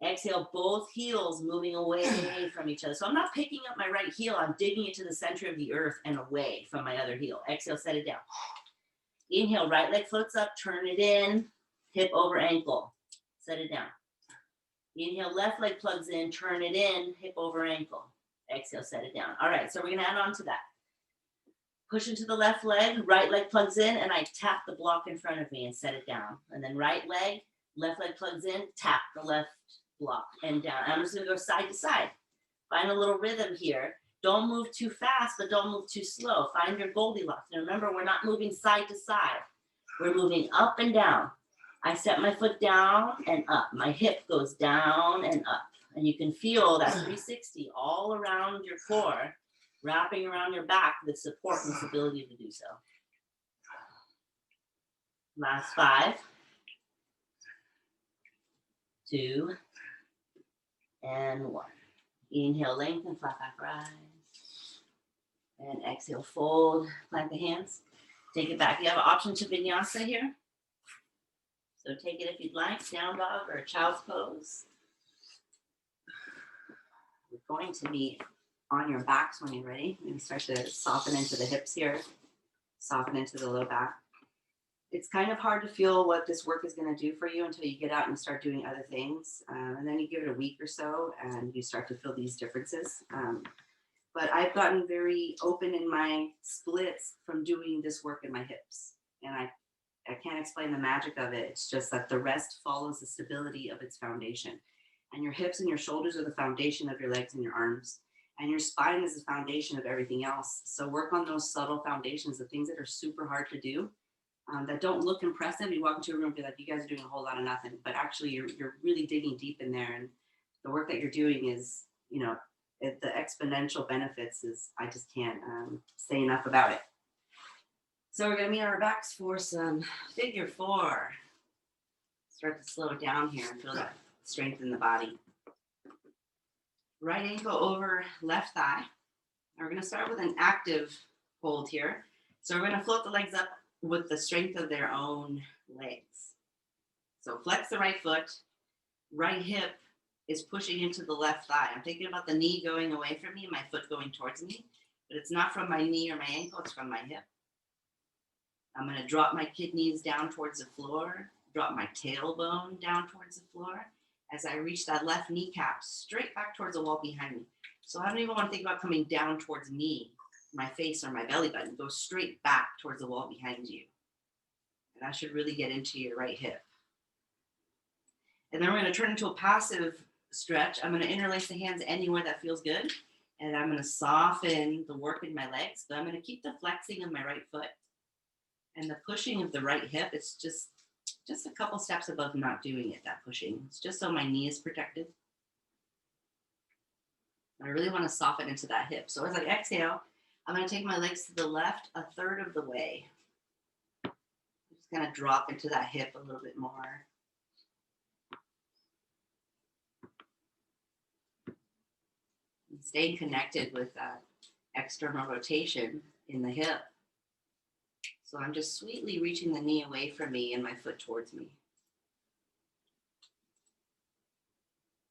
Exhale, both heels moving away from each other. So I'm not picking up my right heel, I'm digging it to the center of the earth and away from my other heel. Exhale, set it down. Inhale, right leg floats up, turn it in, hip over ankle, set it down. Inhale, left leg plugs in, turn it in, hip over ankle. Exhale, set it down. All right, so we're gonna add on to that. Push into the left leg, right leg plugs in, and I tap the block in front of me and set it down. And then right leg, left leg plugs in, tap the left block and down. I'm just gonna go side to side. Find a little rhythm here. Don't move too fast, but don't move too slow. Find your Goldilocks. And remember, we're not moving side to side. We're moving up and down. I step my foot down and up. My hip goes down and up. And you can feel that 360 all around your core, wrapping around your back with support and stability to do so. Last 5, 2, and 1. Inhale, lengthen, flat back rise. And exhale, fold, plant the hands. Take it back. You have an option to Vinyasa here. So take it if you'd like, down dog or child's pose. We're going to be on your backs when you're ready. Maybe start to soften into the hips here, soften into the low back. It's kind of hard to feel what this work is going to do for you until you get out and start doing other things. And then you give it a week or so and you start to feel these differences. But I've gotten very open in my splits from doing this work in my hips. And I can't explain the magic of it. It's just that the rest follows the stability of its foundation. And your hips and your shoulders are the foundation of your legs and your arms. And your spine is the foundation of everything else. So work on those subtle foundations, the things that are super hard to do, that don't look impressive. You walk into a room and be like, you guys are doing a whole lot of nothing. But actually, you're really digging deep in there. And the work that you're doing is, the exponential benefits is, I just can't say enough about it. So we're going to meet on our backs for some figure 4. Start to slow down here and feel that strength in the body. Right ankle over left thigh. We're going to start with an active hold here. So we're going to float the legs up with the strength of their own legs. So flex the right foot. Right hip is pushing into the left thigh. I'm thinking about the knee going away from me and my foot going towards me. But it's not from my knee or my ankle. It's from my hip. I'm going to drop my kidneys down towards the floor. Drop my tailbone down towards the floor. As I reach that left kneecap straight back towards the wall behind me. So I don't even want to think about coming down towards me, my face or my belly button. Go straight back towards the wall behind you. And that should really get into your right hip. And then we're going to turn into a passive stretch. I'm going to interlace the hands anywhere that feels good. And I'm going to soften the work in my legs. But I'm going to keep the flexing of my right foot. And the pushing of the right hip, it's just a couple steps above not doing it, that pushing. It's just so my knee is protected. I really want to soften into that hip. So as I exhale, I'm going to take my legs to the left a third of the way. I'm just going to drop into that hip a little bit more. And staying connected with that external rotation in the hip. So I'm just sweetly reaching the knee away from me and my foot towards me.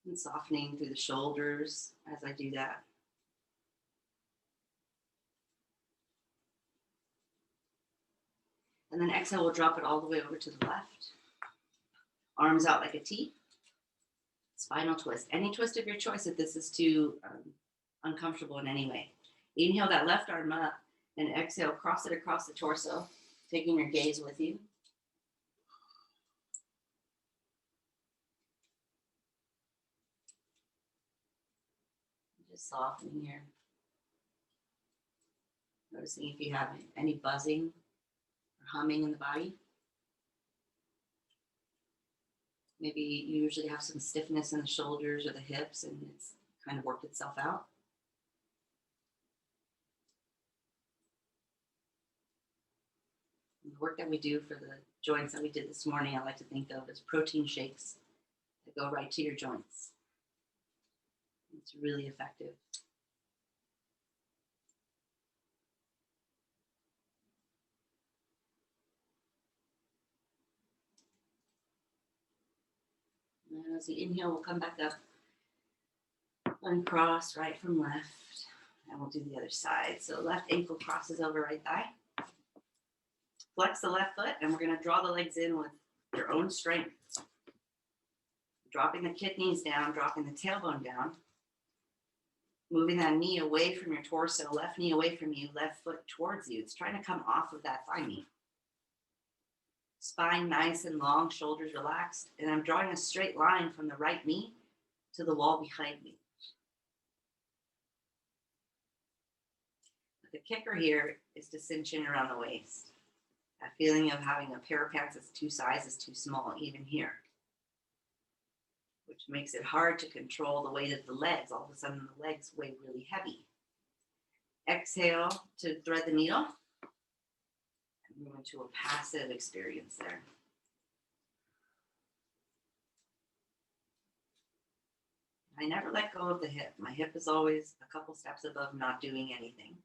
And softening through the shoulders as I do that. And then exhale, we'll drop it all the way over to the left. Arms out like a T. Spinal twist. Any twist of your choice if this is too uncomfortable in any way. Inhale that left arm up and exhale, cross it across the torso, taking your gaze with you. Just softening here. Noticing if you have any buzzing or humming in the body. Maybe you usually have some stiffness in the shoulders or the hips and it's kind of worked itself out. The work that we do for the joints that we did this morning, I like to think of as protein shakes that go right to your joints. It's really effective. And as you inhale, we'll come back up, uncross right from left, and we'll do the other side. So left ankle crosses over right thigh. Flex the left foot, and we're going to draw the legs in with your own strength. Dropping the kidneys down, dropping the tailbone down. Moving that knee away from your torso, left knee away from you, left foot towards you. It's trying to come off of that thigh meat. Spine nice and long, shoulders relaxed. And I'm drawing a straight line from the right knee to the wall behind me. But the kicker here is to cinch in around the waist. That feeling of having a pair of pants that's two sizes too small, even here. Which makes it hard to control the weight of the legs. All of a sudden, the legs weigh really heavy. Exhale to thread the needle. And move into a passive experience there. I never let go of the hip. My hip is always a couple steps above not doing anything.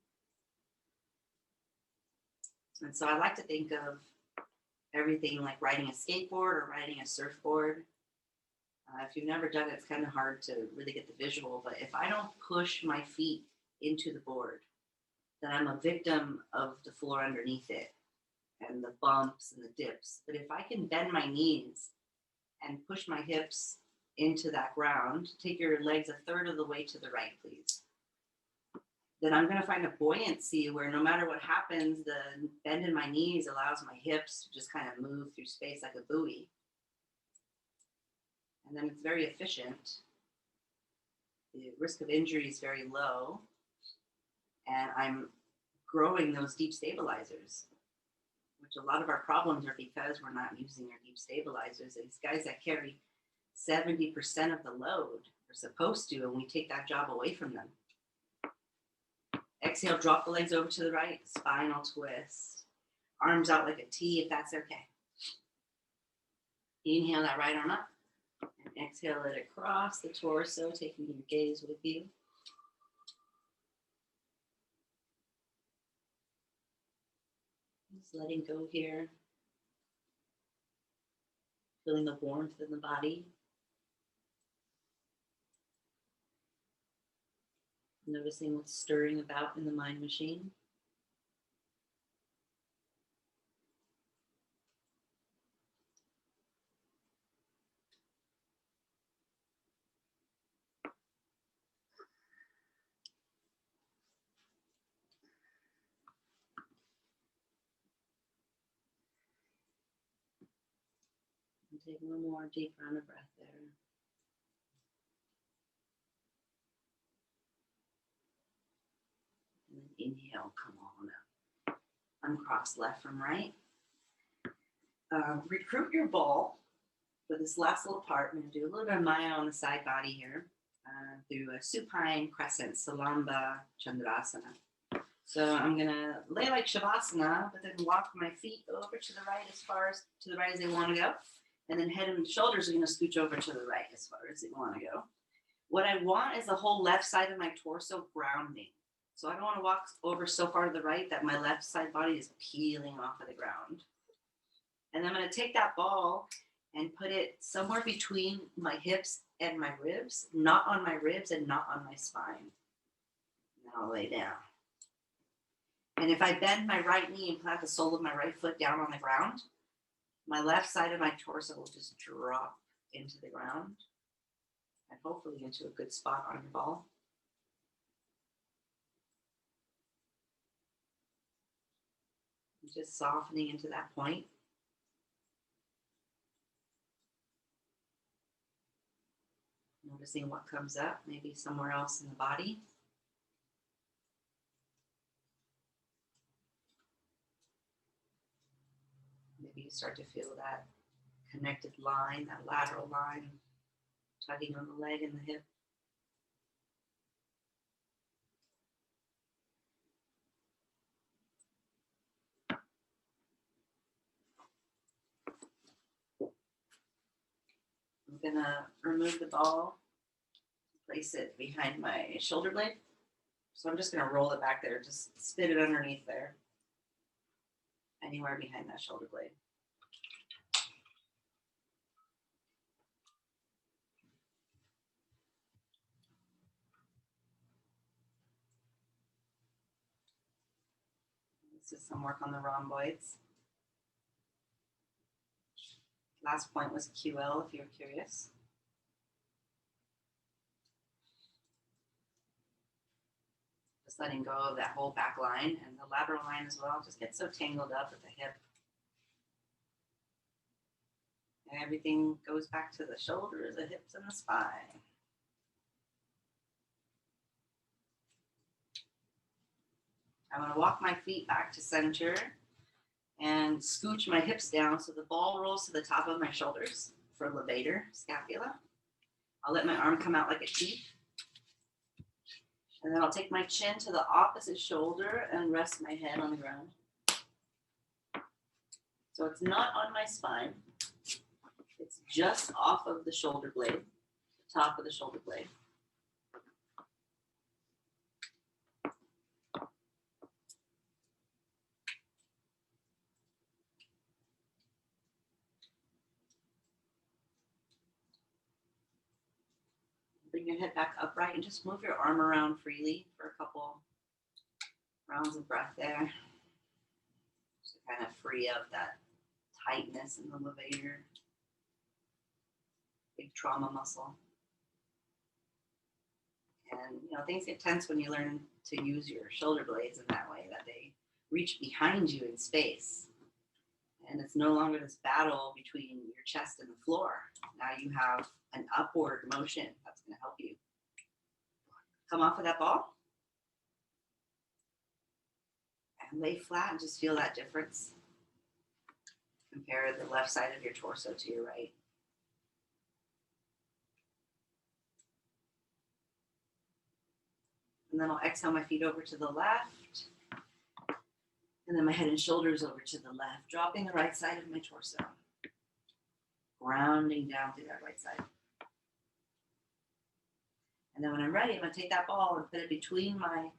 And so I like to think of everything like riding a skateboard or riding a surfboard. If you've never done it, it's kind of hard to really get the visual. But if I don't push my feet into the board, then I'm a victim of the floor underneath it and the bumps and the dips. But if I can bend my knees and push my hips into that ground, take your legs a third of the way to the right, please. Then I'm going to find a buoyancy where no matter what happens, the bend in my knees allows my hips to just kind of move through space like a buoy. And then it's very efficient. The risk of injury is very low. And I'm growing those deep stabilizers, which a lot of our problems are because we're not using our deep stabilizers. These guys that carry 70% of the load are supposed to, and we take that job away from them. Exhale, drop the legs over to the right, spinal twist. Arms out like a T if that's okay. Inhale that right arm up. And exhale it across the torso, taking your gaze with you. Just letting go here. Feeling the warmth in the body. Noticing what's stirring about in the mind machine. And take one more deep round of breath there. And then inhale, come on up. Uncross left from right. Recruit your ball for this last little part. I'm going to do a little bit of Maya on the side body here through a supine, crescent, Salamba, Chandrasana. So I'm going to lay like Shavasana, but then walk my feet over to the right as far as to the right as they want to go. And then head and shoulders are going to scooch over to the right as far as they want to go. What I want is the whole left side of my torso grounding. So I don't want to walk over so far to the right that my left side body is peeling off of the ground. And I'm going to take that ball and put it somewhere between my hips and my ribs, not on my ribs and not on my spine. And I'll lay down. And if I bend my right knee and plant the sole of my right foot down on the ground, my left side of my torso will just drop into the ground and hopefully into a good spot on your ball. Just softening into that point. Noticing what comes up, maybe somewhere else in the body. Maybe you start to feel that connected line, that lateral line, tugging on the leg and the hip. I'm gonna remove the ball, place it behind my shoulder blade. So I'm just gonna roll it back there, just spit it underneath there. Anywhere behind that shoulder blade. This is some work on the rhomboids. Last point was QL, if you're curious. Just letting go of that whole back line and the lateral line as well. Just get so tangled up at the hip. And everything goes back to the shoulders, the hips, and the spine. I'm going to walk my feet back to center and scooch my hips down so the ball rolls to the top of my shoulders for Levator Scapula. I'll let my arm come out like a T. And then I'll take my chin to the opposite shoulder and rest my head on the ground. So it's not on my spine. It's just off of the shoulder blade, the top of the shoulder blade. Bring your head back upright and just move your arm around freely for a couple rounds of breath there. Just to kind of free up that tightness in the levator, big trauma muscle. And things get tense when you learn to use your shoulder blades in that way, that they reach behind you in space. And it's no longer this battle between your chest and the floor. Now you have an upward motion that's going to help you. Come off of that ball. And lay flat and just feel that difference. Compare the left side of your torso to your right. And then I'll exhale my feet over to the left. And then my head and shoulders over to the left, dropping the right side of my torso. Grounding down through that right side. And then when I'm ready, I'm going to take that ball and put it between my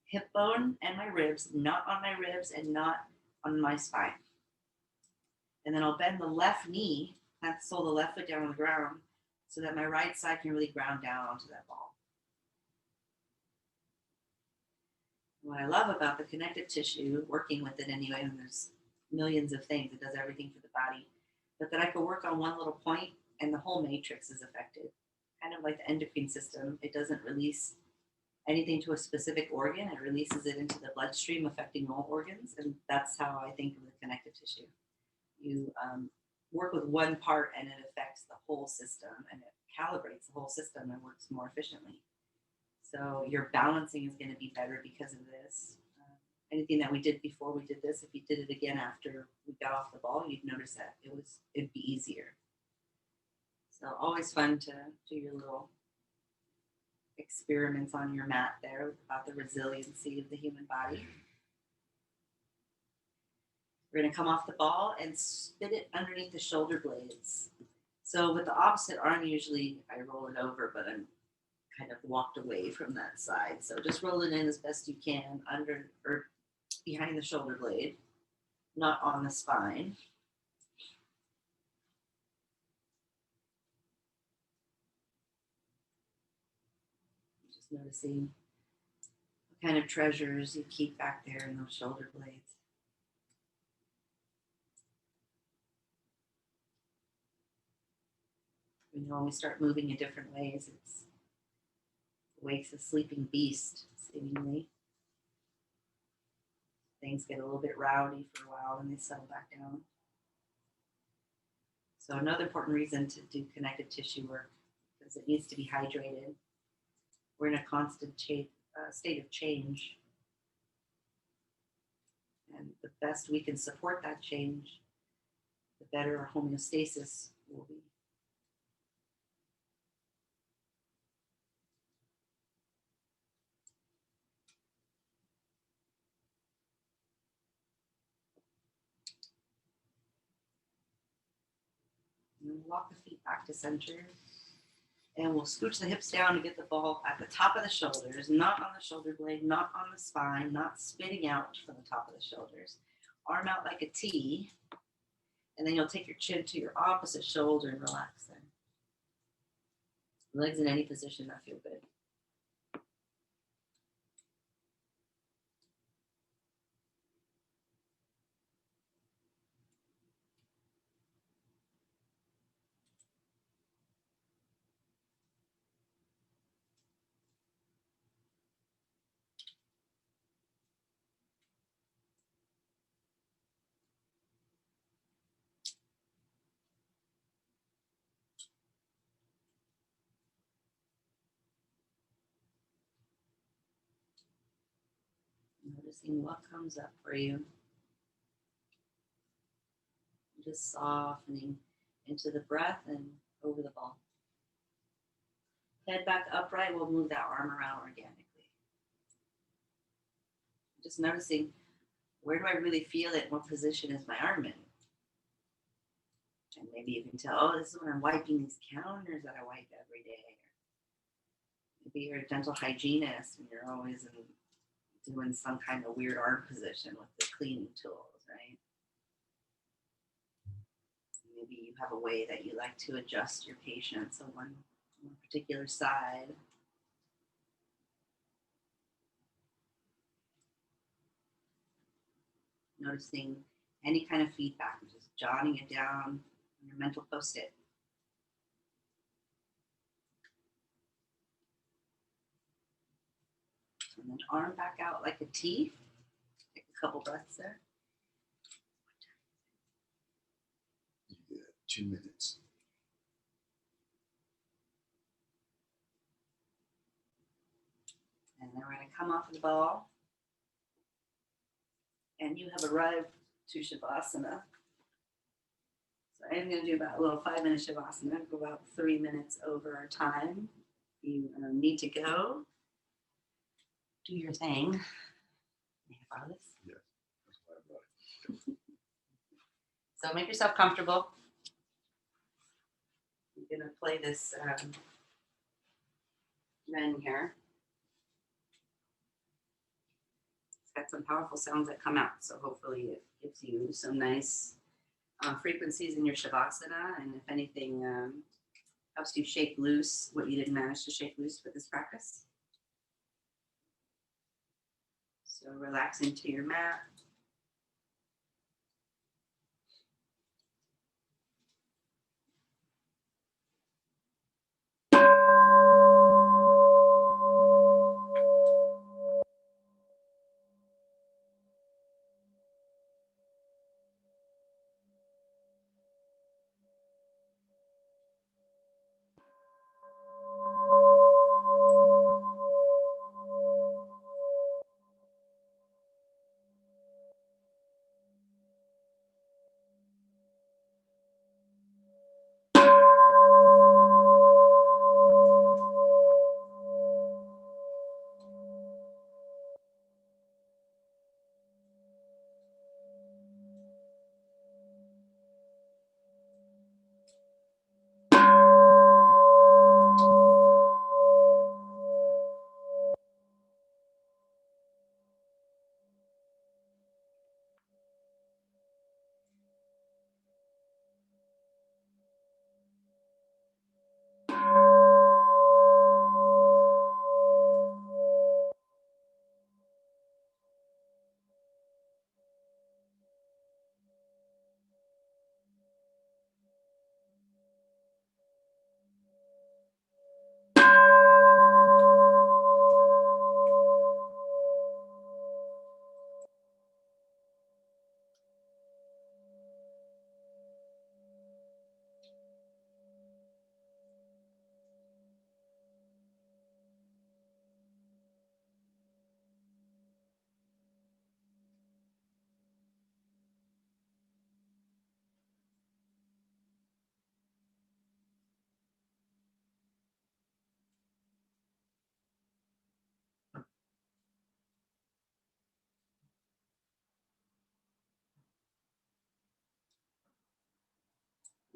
hip bone and my ribs, not on my ribs and not on my spine. And then I'll bend the left knee, plant the sole of the left foot down on the ground, so that my right side can really ground down onto that ball. What I love about the connective tissue, working with it anyway, and there's millions of things, it does everything for the body, but that I can work on one little point and the whole matrix is affected. Kind of like the endocrine system, it doesn't release anything to a specific organ, it releases it into the bloodstream, affecting all organs, and that's how I think of the connective tissue. You work with one part and it affects the whole system, and it calibrates the whole system and works more efficiently. So your balancing is going to be better because of this. Anything that we did before we did this, if you did it again after we got off the ball, you'd notice that it'd be easier. So always fun to do your little experiments on your mat there about the resiliency of the human body. We're going to come off the ball and spit it underneath the shoulder blades. So with the opposite arm, usually I roll it over, but I'm kind of walked away from that side. So just roll it in as best you can under or behind the shoulder blade, not on the spine. Just noticing what kind of treasures you keep back there in those shoulder blades. When we start moving in different ways, it wakes a sleeping beast, seemingly. Things get a little bit rowdy for a while and they settle back down. So another important reason to do connective tissue work, because it needs to be hydrated. We're in a constant state of change. And the best we can support that change, the better our homeostasis will be. And walk the feet back to center. And we'll scooch the hips down to get the ball at the top of the shoulders, not on the shoulder blade, not on the spine, not spitting out from the top of the shoulders. Arm out like a T. And then you'll take your chin to your opposite shoulder and relax there. Legs in any position that feel good. Noticing what comes up for you. Just softening into the breath and over the ball. Head back upright, we'll move that arm around organically. Just noticing, where do I really feel it? What position is my arm in? And maybe you can tell, oh, this is when I'm wiping these counters that I wipe every day. Maybe you're a dental hygienist and you're always doing some kind of weird arm position with the cleaning tools, right? Maybe you have a way that you like to adjust your patient. So one on a particular side. Noticing any kind of feedback, just jotting it down on your mental post-it. And then arm back out like a T. Take a couple breaths there. Yeah, 2 minutes. And then we're going to come off of the ball. And you have arrived to Shavasana. So I'm going to do about a little 5-minute Shavasana, go about 3 minutes over our time. If you need to go, do your thing. May I borrow this? Yeah, that's why I brought it. So make yourself comfortable. I'm going to play this men here. It's got some powerful sounds that come out, so hopefully it gives you some nice frequencies in your Shavasana, and if anything helps you shake loose what you didn't manage to shake loose with this practice. So relaxing to your mat.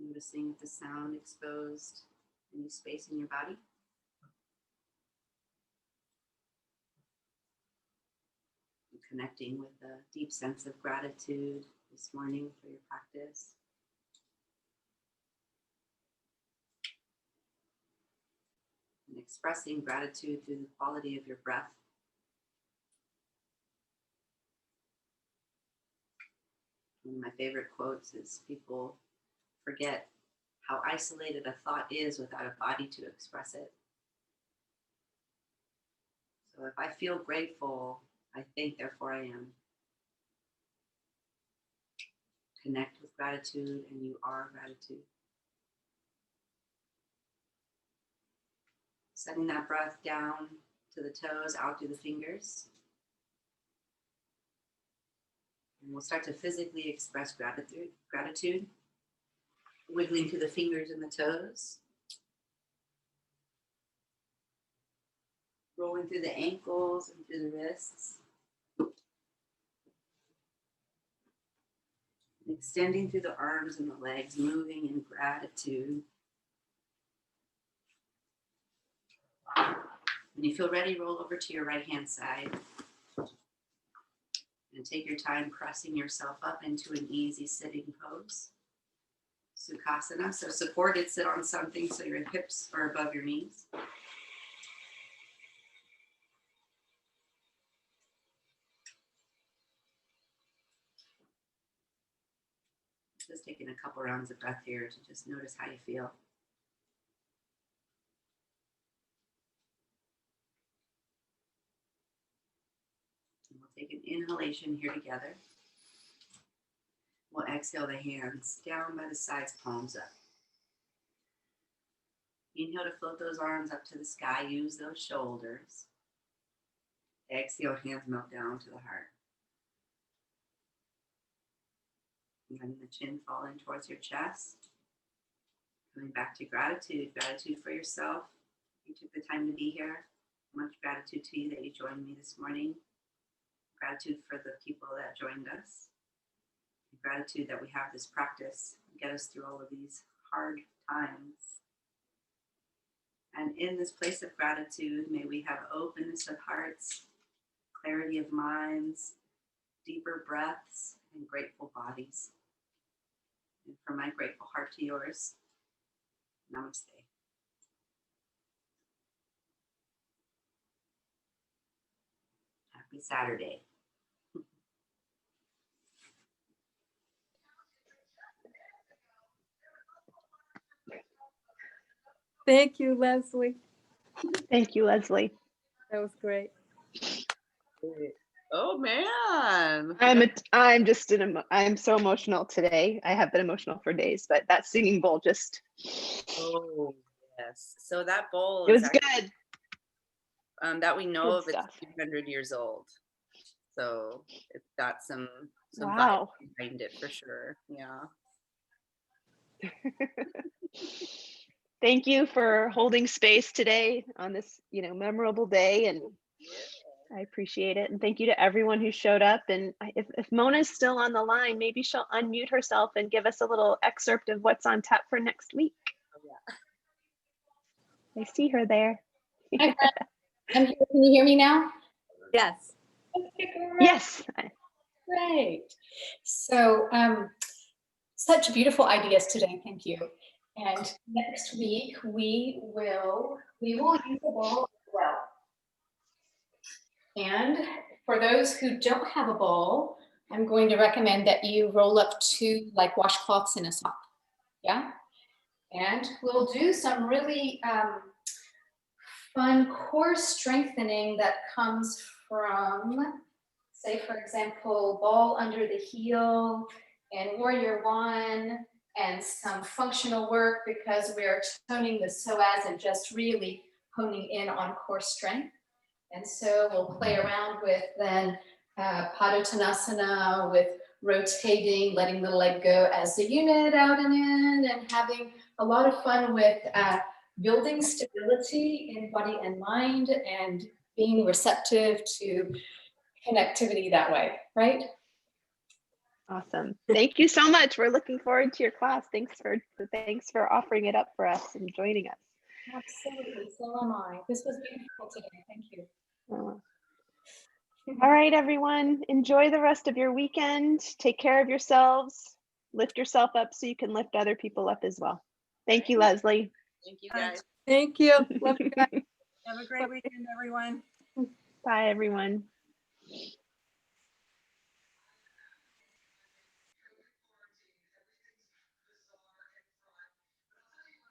Noticing if the sound exposed any space in your body. And connecting with a deep sense of gratitude this morning for your practice. And expressing gratitude through the quality of your breath. One of my favorite quotes is, people forget how isolated a thought is without a body to express it. So if I feel grateful, I think, therefore I am. Connect with gratitude, and you are gratitude. Setting that breath down to the toes, out through the fingers. And we'll start to physically express gratitude, wiggling through the fingers and the toes. Rolling through the ankles and through the wrists. And extending through the arms and the legs, moving in gratitude. When you feel ready, roll over to your right hand side. And take your time pressing yourself up into an easy sitting pose. Sukhasana. So supported, sit on something so your hips are above your knees. Just taking a couple rounds of breath here to just notice how you feel. And we'll take an inhalation here together. We'll exhale the hands down by the sides, palms up. Inhale to float those arms up to the sky. Use those shoulders. Exhale, hands melt down to the heart. Letting the chin fall in towards your chest. Coming back to gratitude. Gratitude for yourself. You took the time to be here. Much gratitude to you that you joined me this morning. Gratitude for the people that joined us. Gratitude that we have this practice to get us through all of these hard times. And in this place of gratitude, may we have openness of hearts, clarity of minds, deeper breaths, and grateful bodies. And from my grateful heart to yours, namaste. Happy Saturday. Thank you, Leslie. Thank you, Leslie. That was great. Oh man. I'm so emotional today. I have been emotional for days, but that singing bowl just, Oh yes. So that bowl it was actually, good. that we know Good of, it's stuff. 300 years old. So it's got some Wow. vibe behind it for sure. Yeah. Thank you for holding space today on this, memorable day, and I appreciate it. And thank you to everyone who showed up. And if Mona's still on the line, maybe she'll unmute herself and give us a little excerpt of what's on tap for next week. Oh, yeah. I see her there. Hi, I'm here. Can you hear me now? Yes. Okay, great. Yes. Great. So, such beautiful ideas today. Thank you. And next week we will use the ball as well. And for those who don't have a ball, I'm going to recommend that you roll up 2 like washcloths in a sock. Yeah. And we'll do some really fun core strengthening that comes from, say, for example, ball under the heel and warrior 1, and some functional work because we're toning the psoas and just really honing in on core strength. And so we'll play around with then Padottanasana, with rotating, letting the leg go as the unit out and in, and having a lot of fun with building stability in body and mind and being receptive to connectivity that way, right? Awesome. Thank you so much. We're looking forward to your class. Thanks for offering it up for us and joining us. Absolutely. So am I. This was beautiful today. Thank you. All right, everyone. Enjoy the rest of your weekend. Take care of yourselves. Lift yourself up so you can lift other people up as well. Thank you, Leslie. Thank you guys. Thank you. Love you guys. Have a great weekend, everyone. Bye, everyone.